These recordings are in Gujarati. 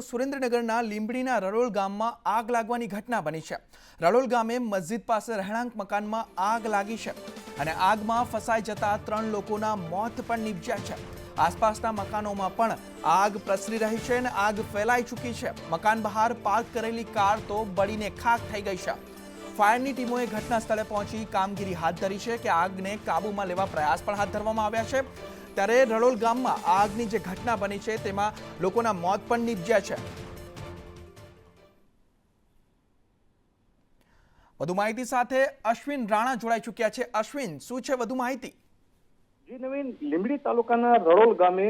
સુરેન્દ્રનગરના લીંબડીના રડોલ ગામમાં આગ લાગવાની ઘટના બની છે। રડોલ ગામે મસ્જિદ પાસે રહેણાંક મકાનમાં આગ લાગી છે અને આગમાં ફસાઈ જતા 3 લોકોના મોત પણ નીપજ્યા છે। આસપાસના મકાનોમાં પણ આગ પ્રસરી રહી છે અને આગ ફેલાઈ ચૂકી છે। મકાન બહાર પાર્ક કરેલી કાર તો બળીને ખાખ થઈ ગઈ છે। ફાયરની ટીમોએ ઘટના સ્થળે પહોંચી કામગીરી હાથ ધરી છે કે આગને કાબૂમાં લેવા પ્રયાસ પણ હાથ ધરવામાં આવ્યા છે। ત્યારે રડોલ ગામમાં આગની જે ઘટના બની છે તેમાં લોકોના મોત પણ નીપજ્યા છે। વધુ માહિતી સાથે અશ્વિન રાણા જોડાઈ ચૂક્યા છે। અશ્વિન, શું છે વધુ માહિતી? જી નવીન, લીંબડી તાલુકાના રડોલ ગામે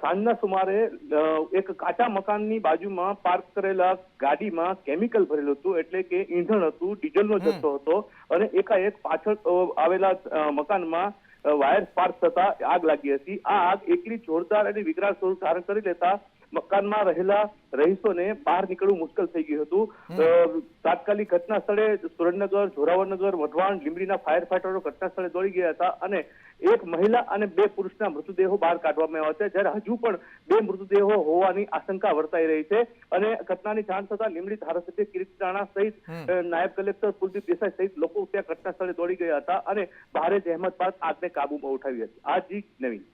સાંજના સુમારે એક કાચા મકાનની બાજુમાં પાર્ક કરેલા ગાડીમાં કેમિકલ ભરેલું હતું, એટલે કે ઈંધણ હતું, ડીઝલનો જથ્થો હતો અને એકાએક પાછળ આવેલા મકાનમાં વાયર સ્પાર્ક થતા આગ લાગી હતી। આ આગ એકલી જોરદાર અને વિકરાળ સ્વરૂપ ધારણ કરી લેતા મકાનમાં રહેલા રહીશોને બહાર નીકળવું મુશ્કેલ થઈ ગયું હતું। તાત્કાલિક ઘટના સ્થળે સુરેન્દ્રનગર, જોરાવરનગર, વઢવાણ, લીંબડીના ફાયર ફાઈટરો ઘટના સ્થળે દોડી ગયા હતા અને એક મહિલા અને 2 પુરુષના મૃતદેહો બહાર કાઢવામાં આવ્યા છે, જ્યારે હજુ પણ 2 મૃતદેહો હોવાની આશંકા વર્તાઈ રહી છે। અને ઘટનાની જાણ થતાં લીંબડી ધારાસભ્ય કિરીટ રાણા સહિત નાયબ કલેક્ટર કુલદીપ દેસાઈ સહિત લોકો ત્યાં ઘટના સ્થળે દોડી ગયા હતા અને ભારે જહેમત બાદ આગને કાબૂમાં ઉઠાવી હતી। આજી નવીન,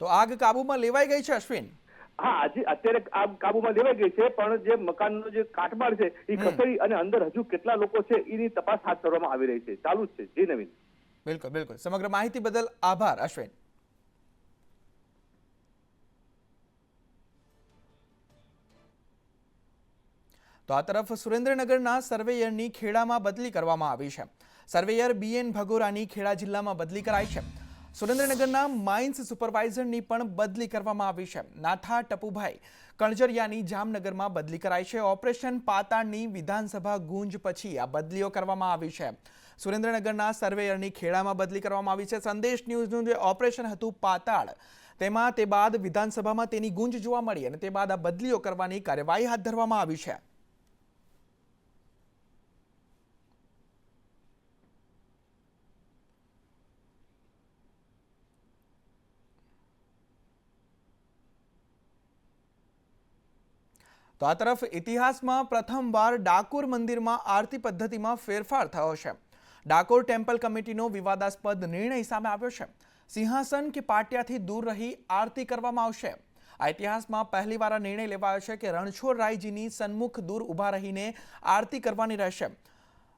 તો આગ કાબૂમાં લેવાઈ ગઈ છે અશ્વિન? હા, આજે અત્યારે આગ કાબૂમાં લેવાઈ ગઈ છે, પણ જે મકાનનો જે કાટમાળ છે એ ખસેડી અને અંદર હજુ કેટલા લોકો છે એની તપાસ હાથ ધરવામાં આવી રહી છે, ચાલુ જ છે। જી નવીન, બિલકુલ બિલકુલ, સમગ્ર માહિતી બદલ આભાર અશ્વિન। તો આ તરફ સુરેન્દ્રનગરના સર્વેયરની ખેડામાં બદલી કરવામાં આવી છે। સર્વેયર BN ભગોરાની ખેડા જિલ્લામાં બદલી કરાઈ છે। સુરેન્દ્રનગરના માઇન્સ સુપરવાઇઝરની પણ બદલી કરવામાં આવી છે। નાથા ટપુભાઈ કણજરિયાની જામનગરમાં બદલી કરાઈ છે। ઓપરેશન પાતાળની વિધાનસભા ગુંજ પછી આ બદલીઓ કરવામાં આવી છે। સુરેન્દ્રનગરના સર્વેયરની ખેડામાં બદલી કરવામાં આવી છે। સંદેશ ન્યૂઝનું જે ઓપરેશન હતું પાતાળ, તેમાં તે બાદ વિધાનસભામાં તેની ગુંજ જોવા મળી અને તે બાદ આ બદલીઓ કરવાની કાર્યવાહી હાથ ધરવામાં આવી છે। તો આ તરફ ઇતિહાસમાં પ્રથમવાર ડાકોર મંદિરમાં આરતી પદ્ધતિમાં ફેરફાર થયો છે। ડાકોર ટેમ્પલ કમિટીનો વિવાદાસ્પદ નિર્ણય સામે આવ્યો છે। સિંહાસન કે પાટિયાથી દૂર રહી આરતી કરવામાં આવશે। આ ઇતિહાસમાં પહેલીવાર આ નિર્ણય લેવાયો છે કે રણછોડરાયજીની સન્મુખ દૂર ઊભા રહીને આરતી કરવાની રહેશે।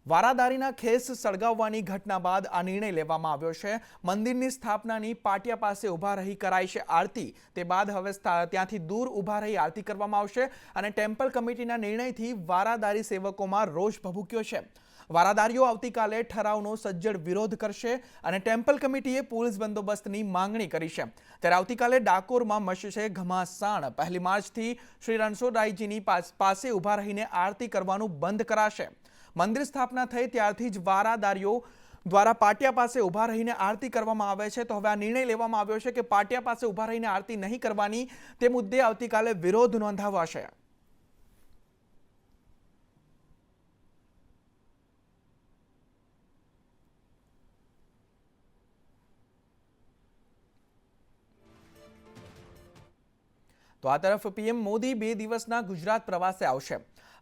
વારાદારીના ખેસ સળગાવવાની ઘટના બાદ આ નિર્ણય લેવામાં આવ્યો છે। મંદિરની સ્થાપનાની પાટિયા પાસે ઊભા રહી કરાઈ છે આરતી, તે બાદ હવે ત્યાંથી દૂર ઊભા રહી આરતી કરવામાં આવશે અને ટેમ્પલ કમિટીના નિર્ણયથી વારાદારી સેવકોમાં રોષ ભભૂક્યો છે। વારાદારીઓ આવતીકાલે ઠરાવનો સજ્જડ વિરોધ કરશે અને ટેમ્પલ કમિટીએ પોલીસ બંદોબસ્તની માંગણી કરી છે। ત્યારે આવતીકાલે ડાકોરમાં મચશે ઘમાસાણ। 1 માર્ચથી શ્રી રણછોડરાયજીની પાસે ઊભા રહીને આરતી કરવાનું બંધ કરાશે। મંદિર સ્થાપના થઈ ત્યારથી જ વારાદારીઓ દ્વારા પાટિયા પાસે ઊભા રહીને આરતી કરવામાં આવે છે। તો હવે આ નિર્ણય લેવામાં આવ્યો છે કે પાટિયા પાસે ઊભા રહીને આરતી નહીં કરવાની, તે મુદ્દે આવતીકાલે વિરોધ નોંધાવાશે। તો આ તરફ PM મોદી 2 દિવસના ગુજરાત પ્રવાસે આવશે।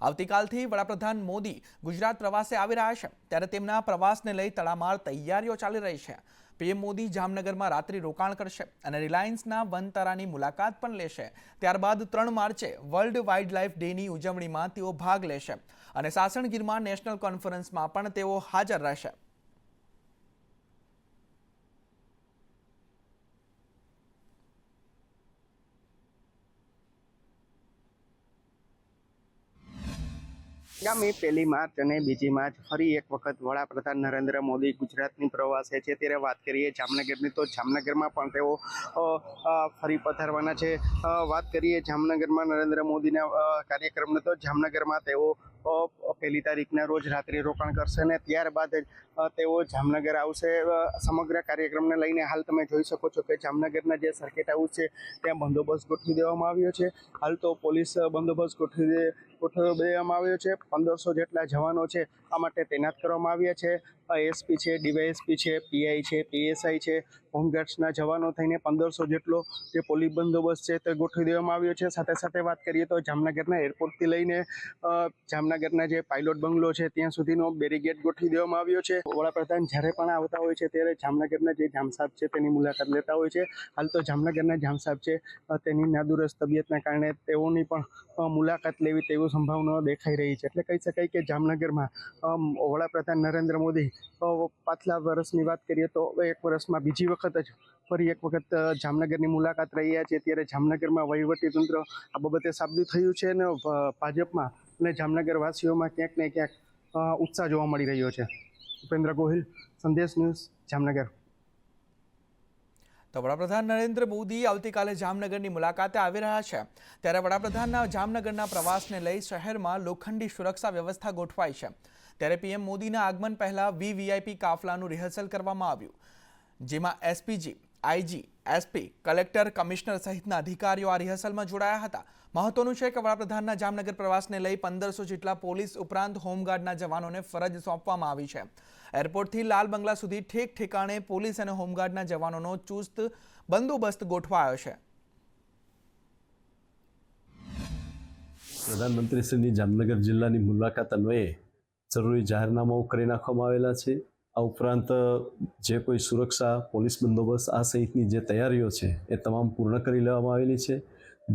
આવતીકાલથી વડાપ્રધાન મોદી ગુજરાત પ્રવાસે આવી રહ્યા છે, ત્યારે તેમના પ્રવાસને લઈ તડામાર તૈયારીઓ ચાલી રહી છે। PM મોદી જામનગરમાં રાત્રિ રોકાણ કરશે અને રિલાયન્સના વનતારાની મુલાકાત પણ લેશે। ત્યારબાદ 3 માર્ચે વર્લ્ડ વાઇલ્ડ લાઇફ ડેની ઉજવણીમાં તેઓ ભાગ લેશે અને સાસણગીરમાં નેશનલ કોન્ફરન્સમાં પણ તેઓ હાજર રહેશે। આગામી 1 માર્ચ અને 2 માર્ચ ફરી એક વખત વડાપ્રધાન નરેન્દ્ર મોદી ગુજરાતની પ્રવાસે છે। ત્યારે વાત કરીએ જામનગરની, તો જામનગરમાં પણ તેઓ ફરી પધારવાના છે। વાત કરીએ જામનગરમાં નરેન્દ્ર મોદીના કાર્યક્રમને, તો જામનગરમાં તેઓ 1 તારીખના રોજ રાત્રિ રોકાણ કરશે અને ત્યારબાદ તેઓ જામનગર આવશે। સમગ્ર કાર્યક્રમને લઈને હાલ તમે જોઈ શકો છો કે જામનગરના જે સર્કિટ હાઉસ છે ત્યાં બંદોબસ્ત ગોઠવી દેવામાં આવ્યો છે। હાલ તો પોલીસ બંદોબસ્ત ગોઠવી દેવામાં આવ્યો છે। 1500 જેટલા જવાનો છે આ માટે તૈનાત કરવામાં આવ્યા છે। એસપી છે, ડીવાયએસપી છે, પીઆઈ છે, પીએસઆઈ છે, હોમગાર્ડ્સના જવાનો થઈને 1500 જેટલો જે પોલીસ બંદોબસ્ત છે તે ગોઠવી દેવામાં આવ્યો છે. સાથે સાથે વાત કરીએ તો જામનગરના એરપોર્ટથી લઈને જામનગરના જે પાયલોટ બંગલો છે ત્યાં સુધીનો બેરીગેડ ગોઠવી દેવામાં આવ્યો છે. વડાપ્રધાન જ્યારે પણ આવતા હોય છે ત્યારે જામનગરના જે જામસાબ છે તેની મુલાકાત લેતા હોય છે. હાલ તો જામનગરના જામસાબ છે તેની નાદુરસ્ત તબિયતના કારણે તેઓની પણ મુલાકાત લેવી તેવી સંભાવનાઓ દેખાઈ રહી છે. એટલે કહી શકાય કે જામનગરમાં વડાપ્રધાન નરેન્દ્ર મોદી પાછલા વર્ષની વાત કરીએ તો એક વર્ષમાં બીજી વખત જ ફરી એક વખત જામનગરની મુલાકાત રહ્યા છે. ત્યારે જામનગરમાં વહીવટીતંત્ર આ બાબતે સાબદું થયું છે અને ભાજપમાં અને જામનગર વાસીઓમાં ક્યાંક ને ક્યાંક ઉત્સાહ જોવા મળી રહ્યો છે. ઉપેન્દ્ર ગોહિલ, સંદેશ ન્યૂઝ, જામનગર. તો વડાપ્રધાન નરેન્દ્ર મોદી આવતીકાલે જામનગરની મુલાકાતે આવી રહ્યા છે. ત્યારે વડાપ્રધાનના જામનગરના પ્રવાસને લઈ શહેરમાં લોખંડી સુરક્ષા વ્યવસ્થા ગોઠવાઈ છે. ત્યારે પીએમ મોદીના આગમન પહેલા વીવીઆઈપી કાફલાનું રિહર્સલ કરવામાં આવ્યું, જેમાં SPG, IG, SP, collector, commissioner સહિતના અધિકારીઓ આ રિહર્સલમાં જોડાયા હતા. મહત્વનું છે કે વડાપ્રધાનના જામનગર પ્રવાસને લઈ 1500 જેટલા પોલીસ ઉપરાંત હોમગાર્ડના જવાનોને ફરજ સોંપવામાં આવી છે. એરપોર્ટથી લાલ બંગલા સુધી ઠેક ઠેકાણે પોલીસ અને હોમગાર્ડના જવાનોનો ચુસ્ત બંદોબસ્ત ગોઠવાયો છે. પ્રધાનમંત્રીશ્રીની જામનગર જિલ્લાની મુલાકાત અન્વયે જરૂરી જાહેરનામાઓ કરી નાખવામાં આવેલા છે. આ ઉપરાંત જે કોઈ સુરક્ષા, પોલીસ બંદોબસ્ત આ સહિતની જે તૈયારીઓ છે એ તમામ પૂર્ણ કરી લેવામાં આવેલી છે.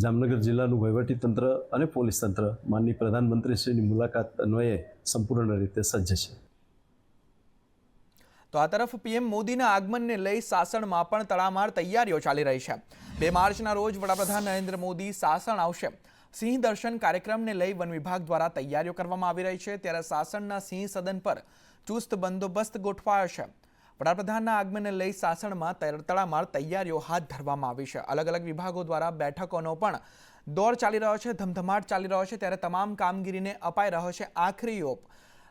જામનગર જિલ્લાનું વહીવટીતંત્ર અને પોલીસ તંત્ર માનનીય પ્રધાનમંત્રીશ્રીની મુલાકાત અન્વયે સંપૂર્ણ રીતે સજ્જ છે. તો આ તરફ પીએમ મોદીના આગમનને લઈ સાસણમાં પણ તડામાર તૈયારીઓ ચાલી રહી છે. 2 માર્ચના રોજ વડાપ્રધાન નરેન્દ્ર મોદી સાસણ આવશે. સિંહ દર્શન કાર્યક્રમને લઈ વન વિભાગ દ્વારા તૈયારીઓ કરવામાં આવી રહી છે. ત્યારે સાસણના સિંહ સદન પર ચુસ્ત બંદોબસ્ત ગોઠવાયો છે. વડાપ્રધાનના આગમનને લઈ સાસણમાં તડામાર તૈયારીઓ હાથ ધરવામાં આવી છે. અલગ અલગ વિભાગો દ્વારા બેઠકોનો પણ દોર ચાલી રહ્યો છે, ધમધમાટ ચાલી રહ્યો છે. ત્યારે તમામ કામગીરીને અપાઈ રહ્યો છે આખરી ઓપ.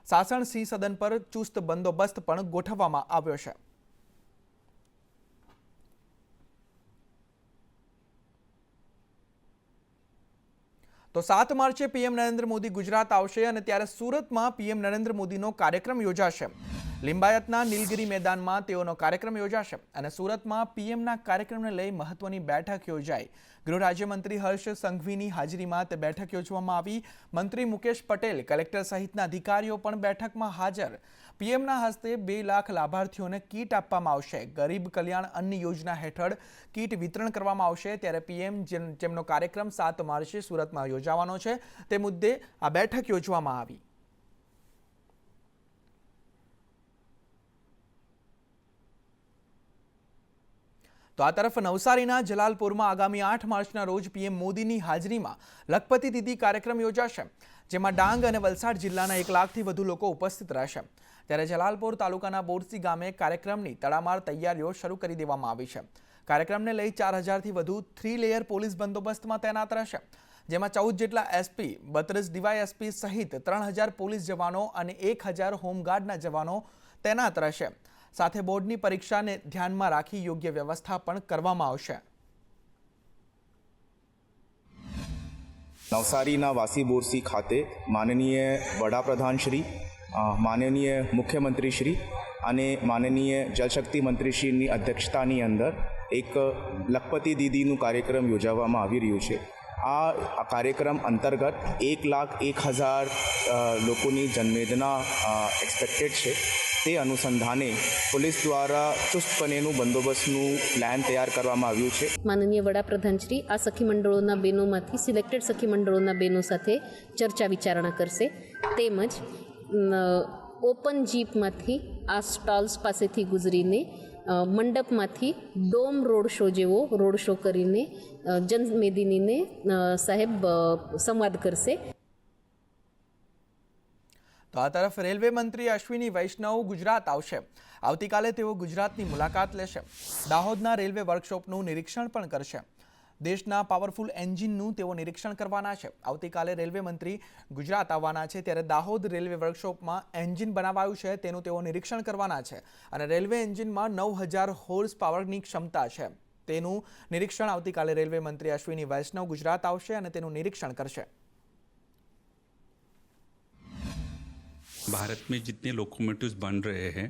સાસણ સિંહ સદન પર ચુસ્ત બંદોબસ્ત પણ ગોઠવવામાં આવ્યો છે. તો 7 માર્ચે પીએમ નરેન્દ્ર મોદી ગુજરાત આવશે અને ત્યારે સુરતમાં પીએમ નરેન્દ્ર મોદીનો કાર્યક્રમ યોજાશે. લિંબાયતના નીલગિરી મેદાનમાં તેઓનો કાર્યક્રમ યોજાશે અને સુરતમાં પીએમના કાર્યક્રમને લઈ મહત્વની બેઠક યોજાઈ. ગૃહ રાજ્યમંત્રી હર્ષ સંઘવીની હાજરીમાં તે બેઠક યોજવામાં આવી. મંત્રી મુકેશ પટેલ, કલેક્ટર સહિતના અધિકારીઓ પણ બેઠકમાં હાજર. પીએમના હસ્તે 2 લાખ લાભાર્થીઓને કીટ આપવામાં આવશે. ગરીબ કલ્યાણ અન્ન યોજના હેઠળ કીટ વિતરણ કરવામાં આવશે. ત્યારે પીએમ જેમનો કાર્યક્રમ 7 માર્ચે સુરતમાં યોજાવાનો છે તે મુદ્દે આ બેઠક યોજવામાં આવી. તો આ તરફ નવસારીના જલાલપુરમાં આગામી 8 માર્ચના રોજ પીએમ મોદીની હાજરીમાં લખપતિ દીદી કાર્યક્રમ યોજાશે, જેમાં ડાંગ અને વલસાડ જિલ્લાના 1 લાખથી વધુ લોકો ઉપસ્થિત રહેશે. ત્યારે જલાલપુર તાલુકાના બોરસી ગામે કાર્યક્રમની તડામાર તૈયારીઓ શરૂ કરી દેવામાં આવી છે. કાર્યક્રમને લઈ 4000થી વધુ 3 લેયર પોલીસ બંદોબસ્તમાં તૈનાત રહેશે, જેમાં 14 જેટલા એસપી, 32 ડીવાયએસપી સહિત 3000 પોલીસ જવાનો અને 1000 હોમગાર્ડના જવાનો તૈનાત રહેશે. સાથે બોર્ડની પરીક્ષાને ધ્યાનમાં રાખી યોગ્ય વ્યવસ્થા પણ કરવામાં આવશે. નવસારીના વાસી બોરસી ખાતે માનનીય વડાપ્રધાન શ્રી, માનનીય મુખ્યમંત્રી શ્રી અને માનનીય જલશક્તિ મંત્રી શ્રીની અધ્યક્ષતાની અંદર એક લખપતિ દીદીનું કાર્યક્રમ યોજવામાં આવી રહ્યું છે. આ કાર્યક્રમ અંતર્ગત 1,01,000 લોકોની જનમેદના એક્સપેક્ટેડ છે. તે અનુસંધાને પોલીસ દ્વારા ચુસ્તપણેનું બંદોબસ્તનું પ્લાન તૈયાર કરવામાં આવ્યું છે. માનનીય વડાપ્રધાન શ્રી આ સખી મંડળોના બહેનોમાંથી સિલેક્ટેડ સખી મંડળોના બહેનો સાથે ચર્ચા વિચારણા કરશે. તેમજ ઓપન જીપમાંથી આ સ્ટોલ્સ પાસેથી ગુજરીને મંડપમાંથી ડોમ રોડ શો જેવો રોડ શો કરીને જનમેદનીને સાહેબ સંવાદ કરશે. તો આ તરફ રેલવે મંત્રી અશ્વિની વૈષ્ણવ ગુજરાત આવશે. આવતીકાલે તેઓ ગુજરાતની મુલાકાત લેશે. દાહોદના રેલવે વર્કશોપનું નિરીક્ષણ પણ કરશે. દેશના પાવરફુલ એન્જિનનું તેઓ નિરીક્ષણ કરવાના છે. આવતીકાલે રેલવે મંત્રી ગુજરાત આવવાના છે, ત્યારે દાહોદ રેલવે વર્કશોપમાં એન્જિન બનાવાયું છે તેનું તેઓ નિરીક્ષણ કરવાના છે. અને રેલવે એન્જિનમાં 9000 હોર્સ પાવરની ક્ષમતા છે, તેનું નિરીક્ષણ આવતીકાલે રેલવે મંત્રી અશ્વિની વૈષ્ણવ ગુજરાત આવશે અને તેનું નિરીક્ષણ કરશે. भारत में जितने लोकोमोटिव्स बन रहे हैं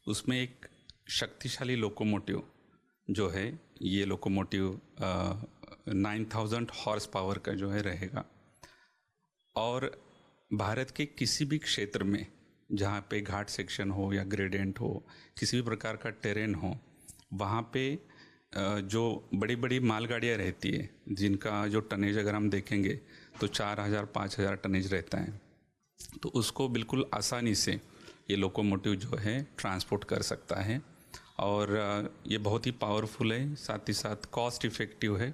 उसमें एक शक्तिशाली लोकोमोटिव जो है, ये लोकोमोटिव 9000 हॉर्स पावर का जो है रहेगा। और भारत के किसी भी क्षेत्र में जहाँ पे घाट सेक्शन हो या ग्रेडियंट हो, किसी भी प्रकार का टेरेन हो, वहाँ पे जो बड़ी बड़ी मालगाड़ियाँ रहती है जिनका जो टनेज अगर हम देखेंगे तो 4000-5000 टनेज रहता है, तो उसको बिल्कुल आसानी से ये लोकोमोटिव जो है ट्रांसपोर्ट कर सकता है। और ये बहुत ही पावरफुल है, साथ ही साथ कॉस्ट इफ़ेक्टिव है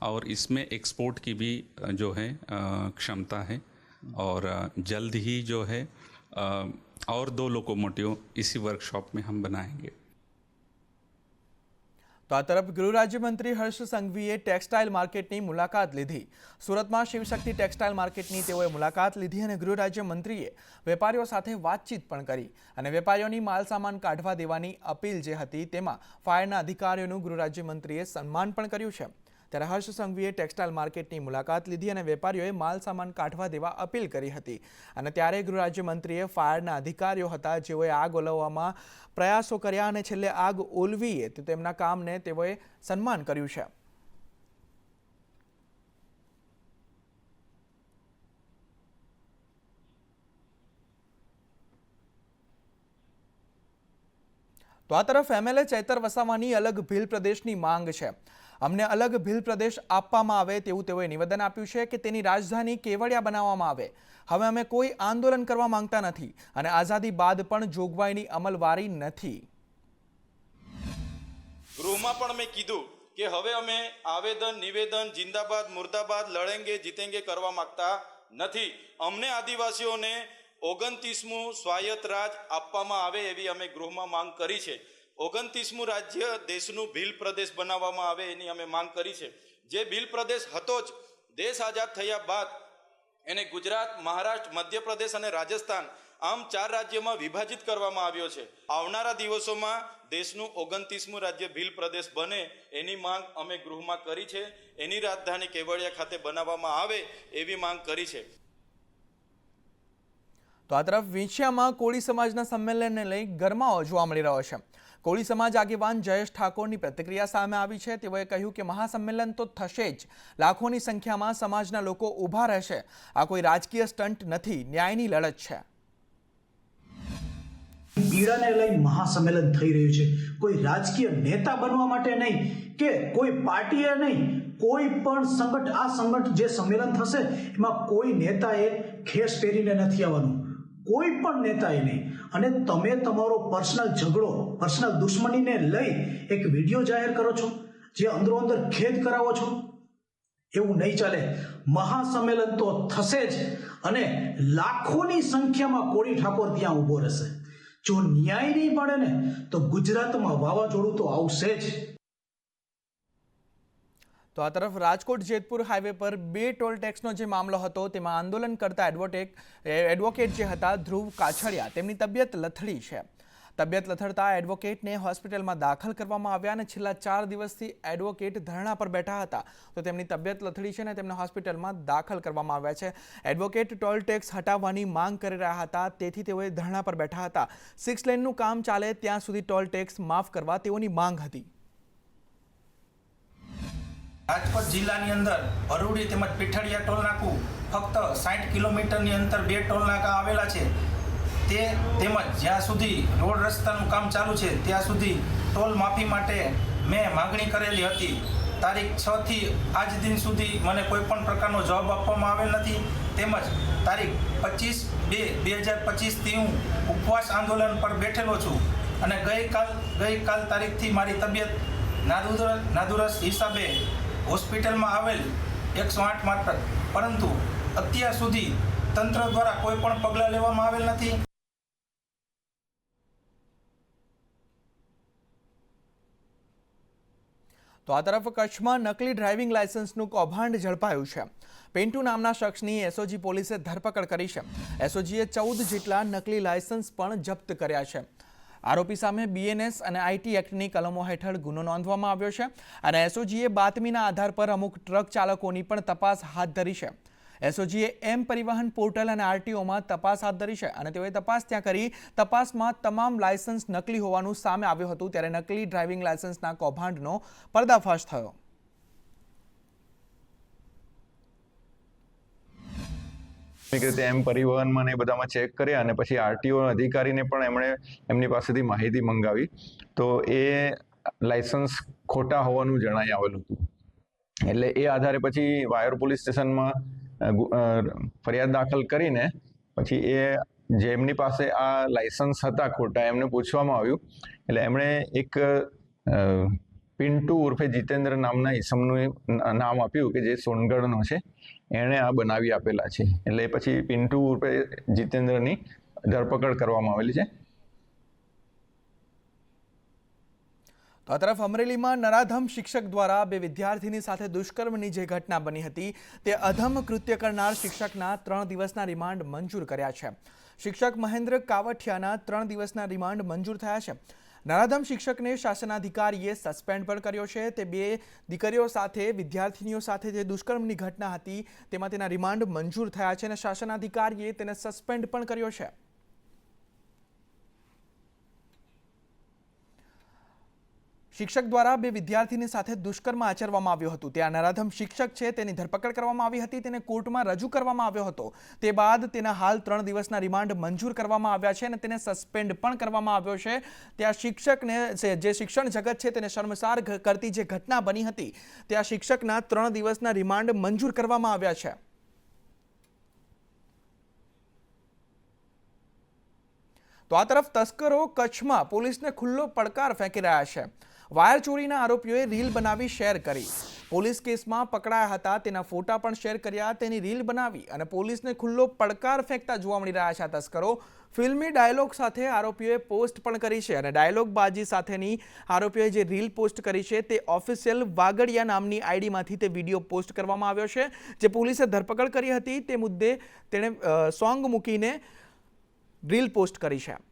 और इसमें एक्सपोर्ट की भी जो है क्षमता है। और जल्द ही जो है और 2 लोकोमोटिव इसी वर्कशॉप में हम बनाएंगे। તો આ તરફ ગૃહ રાજ્યમંત્રી હર્ષ સંઘવીએ ટેક્સટાઇલ માર્કેટની મુલાકાત લીધી। સુરતમાં શિવશક્તિ ટેક્સટાઇલ માર્કેટની તેઓએ મુલાકાત લીધી અને ગૃહ રાજ્યમંત્રીએ વેપારીઓ સાથે વાતચીત પણ કરી અને વેપારીઓની માલસામાન કાઢવા દેવાની અપીલ જે હતી તેમાં ફાયરના અધિકારીઓનું ગૃહ રાજ્યમંત્રીએ સન્માન પણ કર્યું છે। ત્યારે હર્ષ સંઘવીએ ટેક્સટાઇલ માર્કેટની મુલાકાત લીધી અને વેપારીઓએ માલસામાન કાઢવા દેવા અપીલ કરી હતી અને ત્યારે ગૃહ રાજ્યમંત્રીએ ફાયરના અધિકારીઓ હતા જેઓએ આગ ઓલવવામાં પ્રયાસો કર્યા અને છેલ્લે આગ ઓલવીએ તો તેમના કામને તેઓએ સન્માન કર્યું છે। તો આ તરફ એમએલએ ચૈતર વસાવાની અલગ ભીલ પ્રદેશની માંગ છે। અમને અલગ ભીલ પ્રદેશ આપવામાં આવે તેવું તેઓએ નિવેદન આપ્યું છે કે તેની રાજધાની કેવડિયા બનાવવામાં આવે। હવે અમે કોઈ આંદોલન કરવા માંગતા નથી અને આઝાદી બાદ પણ જોગવાઈની અમલવારી નથી। ગૃહમાં પણ મેં કીધું કે હવે અમે આવેદન નિવેદન જિંદાબાદ મુર્દાબાદ લડેંગે જીતેંગે કરવા માંગતા નથી। અમને આદિવાસીઓને 29મું સ્વાયત્ત રાજ આપવામાં આવે એવી અમે ગૃહમાં માંગ કરી છે। 29મું રાજ્ય દેશનું ભીલ પ્રદેશ બનાવવામાં આવે એની અમે માંગ કરી છે। જે ભીલ પ્રદેશ હતો જ દેશ આઝાદ થયા બાદ એને ગુજરાત, મહારાષ્ટ્ર, મધ્યપ્રદેશ અને રાજસ્થાન આમ 4 રાજ્યોમાં વિભાજિત કરવામાં આવ્યો છે। આવનારા દિવસોમાં દેશનું 29મું રાજ્ય ભીલ પ્રદેશ બને એની માંગ અમે ગૃહમાં કરી છે। એની રાજધાની કેવડિયા ખાતે બનાવવામાં આવે એવી માંગ કરી છે। તો આ તરફ વિંછિયામાં કોળી સમાજના સંમેલનને લઈ ગરમાવો જોવા મળી રહ્યો છે। કોળી સમાજ આગેવાન જયેશ ઠાકોરની પ્રતિક્રિયા સામે આવી છે। તેઓએ કહ્યું કે મહાસંમેલન તો થશે જ, લાખોની સંખ્યામાં સમાજના લોકો ઊભા રહેશે। આ કોઈ રાજકીય સ્ટન્ટ નથી, ન્યાયની લડત છે। પીડાને લઈ મહાસંમેલન થઈ રહ્યું છે। કોઈ રાજકીય નેતા બનવા માટે નહીં કે કોઈ પાર્ટીએ નહીં, કોઈ પણ સંગઠન, આ સંગઠન જે સંમેલન થશે એમાં કોઈ નેતાએ ખેસ પહેરીને નથી આવવાનું, કોઈ પણ નેતાએ નહીં। અને તમે તમારો પર્સનલ ઝઘડો, પર્સનલ દુશ્મનીને લઈ એક વિડીયો જાહેર કરો છો, જે અંદરો અંદર ખેદ કરાવો છો, એવું નહીં ચાલે। મહાસંમેલન તો થશે જ અને લાખોની સંખ્યામાં કોળી ઠાકોર ત્યાં ઊભો રહેશે। જો ન્યાય નહીં મળે ને તો ગુજરાતમાં વાવાઝોડું તો આવશે જ। તો આ તરફ રાજકોટ જેતપુર હાઈવે પર 2 ટોલ ટેક્સનો જે મામલો હતો તેમાં આંદોલન કરતા એડવોકેટ જે હતા ધ્રુવ કાછડિયા, તેમની તબિયત લથડી છે। તબિયત લથડતા એડવોકેટને હોસ્પિટલમાં દાખલ કરવામાં આવ્યા અને છેલ્લા 4 દિવસથી એડવોકેટ ધરણા પર બેઠા હતા। તો તેમની તબિયત લથડી છે અને તેમને હોસ્પિટલમાં દાખલ કરવામાં આવ્યા છે। એડવોકેટ ટોલ ટેક્સ હટાવવાની માંગ કરી રહ્યા હતા, તેથી તેઓએ ધરણા પર બેઠા હતા। 6 લેનનું કામ ચાલે ત્યાં સુધી ટોલ ટેક્સ માફ કરવા તેઓની માંગ હતી। રાજકોટ જિલ્લાની અંદર ભરૂડી તેમજ પીઠડિયા ટોલ નાકું ફક્ત 60 કિલોમીટરની અંદર 2 ટોલ નાકા આવેલા છે। તે તેમજ જ્યાં સુધી રોડ રસ્તાનું કામ ચાલુ છે ત્યાં સુધી ટોલ માફી માટે મેં માગણી કરેલી હતી। તારીખ 6 થી આજ દિન સુધી મને કોઈ પણ પ્રકારનો જવાબ આપવામાં આવેલ નથી। તેમજ તારીખ 25/2/2025થી હું ઉપવાસ આંદોલન પર બેઠેલો છું અને ગઈકાલ તારીખથી મારી તબિયત નાદુરસ્ત હિસાબે હોસ્પિટલમાં આવેલ 108 મારફત, પરંતુ અત્યાર સુધી તંત્ર દ્વારા કોઈ પણ પગલાં લેવામાં આવેલ નથી। તો આ તરફ કચ્છમાં નકલી ડ્રાઇવિંગ લાયસન્સનું કૌભાંડ ઝડપાયું છે। પેન્ટુ નામના શખ્સની એસઓજી પોલીસે ધરપકડ કરી છે। એસઓજીએ 14 જેટલા નકલી લાયસન્સ પણ જપ્ત કર્યા છે। આરોપી સામે બીએનએસ અને આઈટી એક્ટની કલમો હેઠળ ગુનો નોંધવામાં આવ્યો છે અને એસઓજીએ બાતમીના આધાર પર અમુક ટ્રક ચાલકોની પણ તપાસ હાથ ધરી છે। એસઓજીએ એમ પરિવહન પોર્ટલ અને આરટીઓમાં તપાસ હાથ ધરી છે અને તેઓએ તપાસ ત્યાં કરી તપાસમાં તમામ લાયસન્સ નકલી હોવાનું સામે આવ્યું હતું ત્યારે નકલી ડ્રાઇવિંગ લાયસન્સના કૌભાંડનો પર્દાફાશ થયો. રીતે એમ પરિવહનમાં ને બધામાં ચેક કર્યા અને પછી આરટીઓ અધિકારીને પણ એમની પાસેથી માહિતી મંગાવી તો એ લાયસન્સ ખોટા હોવાનું જણાઈ આવેલું હતું. એટલે એ આધારે પછી વાયોર પોલીસ સ્ટેશનમાં ફરિયાદ દાખલ કરીને પછી જેમની પાસે આ લાયસન્સ હતા ખોટા એમને પૂછવામાં આવ્યું. એટલે એમણે એક પિન્ટુ ઉર્ફે જીતેન્દ્ર નામના ઈસમનું નામ આપ્યું કે જે સોનગઢનો છે. એણે આ બનાવી આપેલા છે. એટલે પછી પિન્ટુ ઉર્ફે જીતેન્દ્રની ધરપકડ કરવામાં આવેલી છે. તો આ તરફ અમરેલીમાં નરાધમ શિક્ષક દ્વારા બે વિદ્યાર્થીની સાથે દુષ્કર્મની જે ઘટના બની હતી તે અધમ કૃત્ય કરનાર શિક્ષકના 3 દિવસના રિમાન્ડ મંજૂર કર્યા છે. શિક્ષક મહેન્દ્ર કાવઠિયાના 3 દિવસના રિમાન્ડ મંજૂર થયા છે. નરાધમ શિક્ષકને શાસનાધિકારીએ સસ્પેન્ડ પણ કર્યો છે. તે 2 દીકરીઓ સાથે વિદ્યાર્થીનીઓ સાથે જે દુષ્કર્મની ઘટના હતી તેમાં તેના રિમાન્ડ મંજૂર થયા છે અને શાસનાધિકારીએ તેને સસ્પેન્ડ પણ કર્યો છે. શિક્ષક દ્વારા 2 વિદ્યાર્થીની સાથે દુષ્કર્મ આચરવામાં આવ્યું હતું. ત્યાં નરાધમ શિક્ષક છે તેની ધરપકડ કરવામાં આવી હતી. તેને કોર્ટમાં રજૂ કરવામાં આવ્યો હતો. તે બાદ તેના હાલ 3 દિવસના રિમાન્ડ મંજૂર કરવામાં આવ્યા છે અને તેને સસ્પેન્ડ પણ કરવામાં આવ્યો છે. ત્યાં શિક્ષકને જે શિક્ષણ જગત છે તેને શર્મસાર કરતી જે ઘટના બની હતી ત્યાં શિક્ષકના 3 દિવસના રિમાન્ડ મંજૂર કરવામાં આવ્યા છે. તો આ તરફ તસ્કરો કચ્છમાં પોલીસને ખુલ્લો પડકાર ફેંકી રહ્યા છે. વાયર ચોરીના આરોપીઓએ રીલ બનાવી શેર કરી. પોલીસ કેસમાં પકડાયા હતા તેના ફોટા પણ શેર કર્યા. તેની રીલ બનાવી અને પોલીસને ખુલ્લો પડકાર ફેંકતા જોવા મળી રહ્યા છે. તસ્કરો ફિલ્મી ડાયલોગ સાથે આરોપીઓએ પોસ્ટ પણ કરી છે અને ડાયલોગબાજી સાથેની આરોપીઓએ જે રીલ પોસ્ટ કરી છે તે ઓફિશિયલ વાગડિયા નામની આઈડીમાંથી તે વિડીયો પોસ્ટ કરવામાં આવ્યો છે. જે પોલીસે ધરપકડ કરી હતી તે મુદ્દે તેણે સોંગ મૂકીને રીલ પોસ્ટ કરી છે.